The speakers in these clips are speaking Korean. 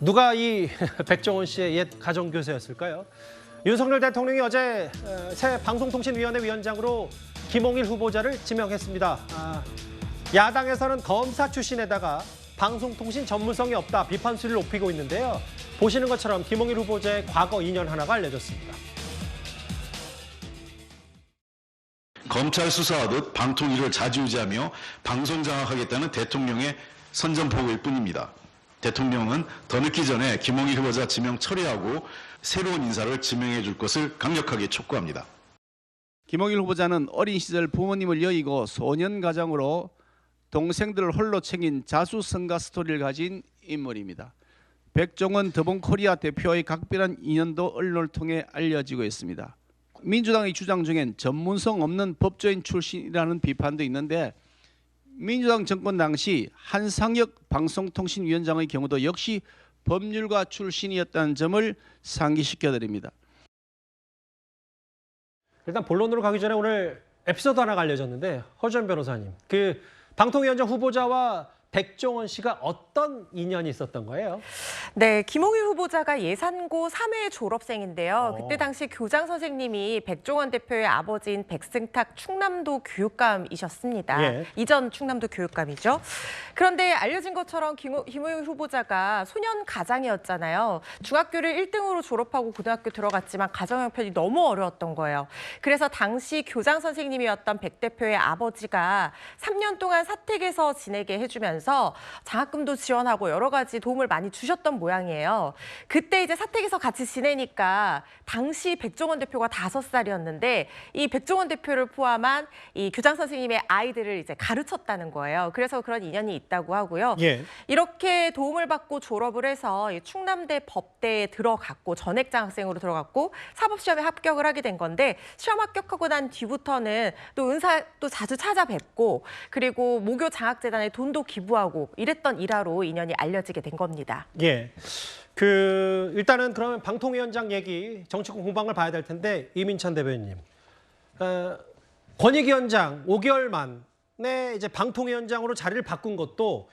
누가 이 백종원 씨의 옛 가정교사였을까요? 윤석열 대통령이 어제 새 방송통신위원회 위원장으로 김홍일 후보자를 지명했습니다. 야당에서는 검사 출신에다가 방송통신 전문성이 없다 비판 수위를 높이고 있는데요. 보시는 것처럼 김홍일 후보자의 과거 인연 하나가 알려졌습니다. 검찰 수사하듯 방통위를 좌지우지하며 방송 장악하겠다는 대통령의 선전포고일 뿐입니다. 대통령은 더 늦기 전에 김홍일 후보자 지명 처리하고 새로운 인사를 지명해 줄 것을 강력하게 촉구합니다. 김홍일 후보자는 어린 시절 부모님을 여의고 소년 가장으로 동생들을 홀로 챙긴 자수성가 스토리를 가진 인물입니다. 백종원 더본코리아 대표의 각별한 인연도 언론을 통해 알려지고 있습니다. 민주당의 주장 중엔 전문성 없는 법조인 출신이라는 비판도 있는데 민주당 정권 당시 한상혁 방송통신위원장의 경우도 역시 법률가 출신이었다는 점을 상기시켜드립니다. 일단 본론으로 가기 전에 오늘 에피소드 하나가 알려졌는데 허주연 변호사님, 그 방통위원장 후보자와 백종원 씨가 어떤 인연이 있었던 거예요? 네, 김홍일 후보자가 예산고 3회 졸업생인데요. 그때 당시 교장 선생님이 백종원 대표의 아버지인 백승탁 충남도 교육감이셨습니다. 예. 이전 충남도 교육감이죠. 그런데 알려진 것처럼 김홍일 후보자가 소년 가장이었잖아요. 중학교를 1등으로 졸업하고 고등학교 들어갔지만 가정 형편이 너무 어려웠던 거예요. 그래서 당시 교장 선생님이었던 백 대표의 아버지가 3년 동안 사택에서 지내게 해주면서 장학금도 지원하고 여러 가지 도움을 많이 주셨던 모양이에요. 그때 이제 사택에서 같이 지내니까 당시 백종원 대표가 5살이었는데 이 백종원 대표를 포함한 이 교장 선생님의 아이들을 이제 가르쳤다는 거예요. 그래서 그런 인연이 있다고 하고요. 예. 이렇게 도움을 받고 졸업을 해서 충남대 법대에 들어갔고 전액 장학생으로 들어갔고 사법시험에 합격을 하게 된 건데 시험 합격하고 난 뒤부터는 또 은사 또 자주 찾아뵙고 그리고 모교 장학재단에 돈도 기부하고 이랬던 일화로 인연이 알려지게 된 겁니다. 예. 일단은 그러면 방통위원장 얘기, 정치권 공방을 봐야 될 텐데 이민찬 대변인님, 권익위원장 5개월 만에 이제 방통위원장으로 자리를 바꾼 것도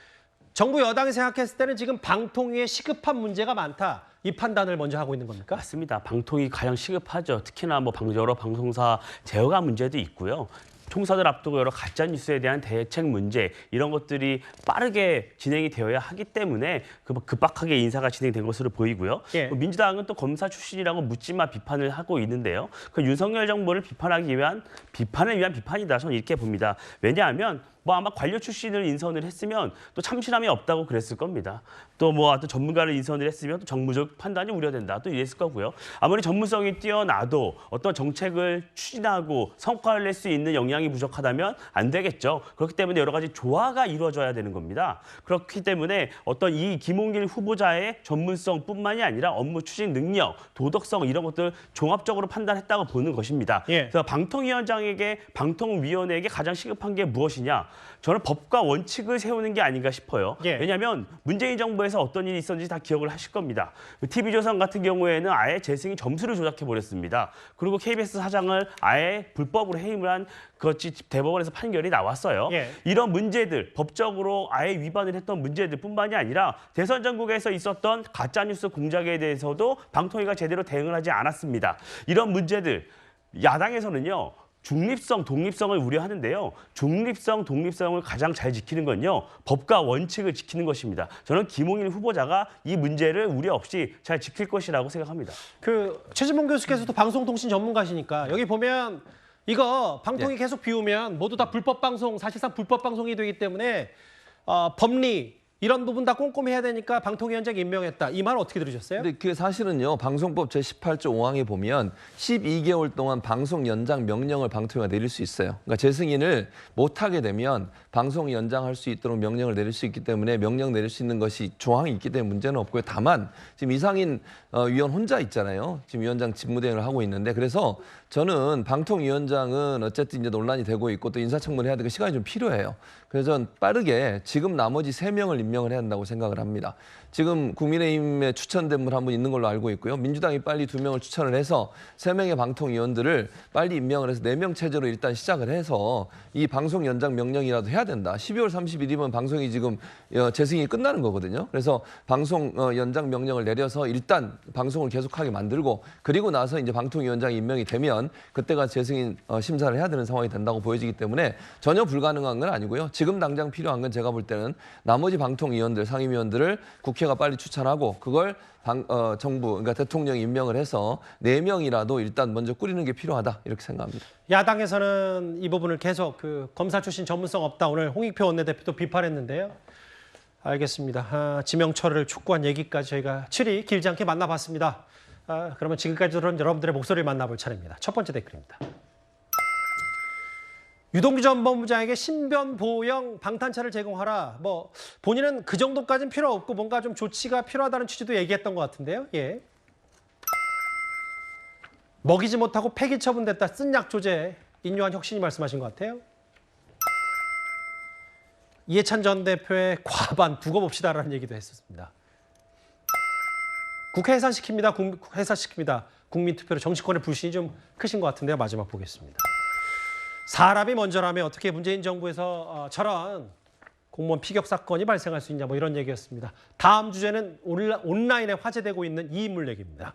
정부 여당이 생각했을 때는 지금 방통위에 시급한 문제가 많다. 이 판단을 먼저 하고 있는 겁니까? 맞습니다. 방통위 가장 시급하죠. 특히나 여러 방송사 제어가 문제도 있고요. 총선을 앞두고 여러 가짜 뉴스에 대한 대책 문제 이런 것들이 빠르게 진행이 되어야 하기 때문에 급박하게 인사가 진행된 것으로 보이고요. 예. 민주당은 또 검사 출신이라고 묻지마 비판을 하고 있는데요. 그 윤석열 정부를 비판하기 위한 비판을 위한 비판이다. 저는 이렇게 봅니다. 왜냐하면 아마 관료 출신을 인선을 했으면 또 참신함이 없다고 그랬을 겁니다. 또 전문가를 인선을 했으면 또 정무적 판단이 우려된다. 또 이랬을 거고요. 아무리 전문성이 뛰어나도 어떤 정책을 추진하고 성과를 낼 수 있는 역량이 부족하다면 안 되겠죠. 그렇기 때문에 여러 가지 조화가 이루어져야 되는 겁니다. 그렇기 때문에 어떤 이 김홍길 후보자의 전문성뿐만이 아니라 업무 추진 능력, 도덕성 이런 것들 종합적으로 판단했다고 보는 것입니다. 예. 그래서 방통위원장에게 방통위원회에게 가장 시급한 게 무엇이냐? 저는 법과 원칙을 세우는 게 아닌가 싶어요. 예. 왜냐하면 문재인 정부에서 어떤 일이 있었는지 다 기억을 하실 겁니다. TV조선 같은 경우에는 아예 재승이 점수를 조작해버렸습니다. 그리고 KBS 사장을 아예 불법으로 해임을 한 그것이 대법원에서 판결이 나왔어요. 예. 이런 문제들, 법적으로 아예 위반을 했던 문제들뿐만이 아니라 대선 전국에서 있었던 가짜뉴스 공작에 대해서도 방통위가 제대로 대응을 하지 않았습니다. 이런 문제들, 야당에서는요. 중립성, 독립성을 우려하는데요. 중립성, 독립성을 가장 잘 지키는 건요. 법과 원칙을 지키는 것입니다. 저는 김홍일 후보자가 이 문제를 우려 없이 잘 지킬 것이라고 생각합니다. 최진봉 교수께서도 방송통신 전문가시니까 여기 보면 이거 방통위 계속 비우면 모두 다 불법 방송, 사실상 불법 방송이 되기 때문에 법리 이런 부분 다 꼼꼼히 해야 되니까 방통위원장 임명했다. 이 말 어떻게 들으셨어요? 근데 그게 사실은요. 방송법 제18조 5항에 보면 12개월 동안 방송 연장 명령을 방통위가 내릴 수 있어요. 그러니까 재승인을 못하게 되면 방송 연장할 수 있도록 명령을 내릴 수 있기 때문에 명령 내릴 수 있는 것이 조항이 있기 때문에 문제는 없고요. 다만 지금 이상인 위원 혼자 있잖아요. 지금 위원장 직무대행을 하고 있는데 그래서 저는 방통위원장은 어쨌든 이제 논란이 되고 있고 또 인사청문회 해야 되고 시간이 좀 필요해요. 그래서 전 빠르게 지금 나머지 3명을 임명을 해야 한다고 생각을 합니다. 지금 국민의힘에 추천된 분 한 분 있는 걸로 알고 있고요. 민주당이 빨리 2명을 추천을 해서 3명의 방통위원들을 빨리 임명을 해서 4명 체제로 일단 시작을 해서 이 방송 연장 명령이라도 해야 된다. 12월 30일이면 방송이 지금 재승이 끝나는 거거든요. 그래서 방송 연장 명령을 내려서 일단 방송을 계속하게 만들고 그리고 나서 이제 방통위원장이 임명이 되면 그때가 재승인 심사를 해야 되는 상황이 된다고 보여지기 때문에 전혀 불가능한 건 아니고요. 지금 당장 필요한 건 제가 볼 때는 나머지 방통위원들, 상임위원들을 국회가 빨리 추천하고 그걸 정부, 그러니까 대통령이 임명을 해서 4명이라도 일단 먼저 꾸리는 게 필요하다 이렇게 생각합니다. 야당에서는 이 부분을 계속 검사 출신 전문성 없다. 오늘 홍익표 원내대표도 비판했는데요. 알겠습니다. 지명 처리를 촉구한 얘기까지 저희가 7위 길지 않게 만나봤습니다. 그러면 지금까지 들은 여러분들의 목소리를 만나볼 차례입니다. 첫 번째 댓글입니다. 유동규 전 법무부장에게 신변 보호형 방탄차를 제공하라. 본인은 그 정도까지는 필요 없고 뭔가 좀 조치가 필요하다는 취지도 얘기했던 것 같은데요. 예. 먹이지 못하고 폐기 처분됐다. 쓴 약 조제. 인요한 혁신이 말씀하신 것 같아요. 이해찬 전 대표의 과반 두고 봅시다라는 얘기도 했었습니다. 국회 해산시킵니다. 해산시킵니다. 국민투표로 정치권의 불신이 좀 크신 것 같은데요. 마지막 보겠습니다. 사람이 먼저라면 어떻게 문재인 정부에서 저런 공무원 피격 사건이 발생할 수 있냐 이런 얘기였습니다. 다음 주제는 온라인에 화제되고 있는 이 인물 얘기입니다.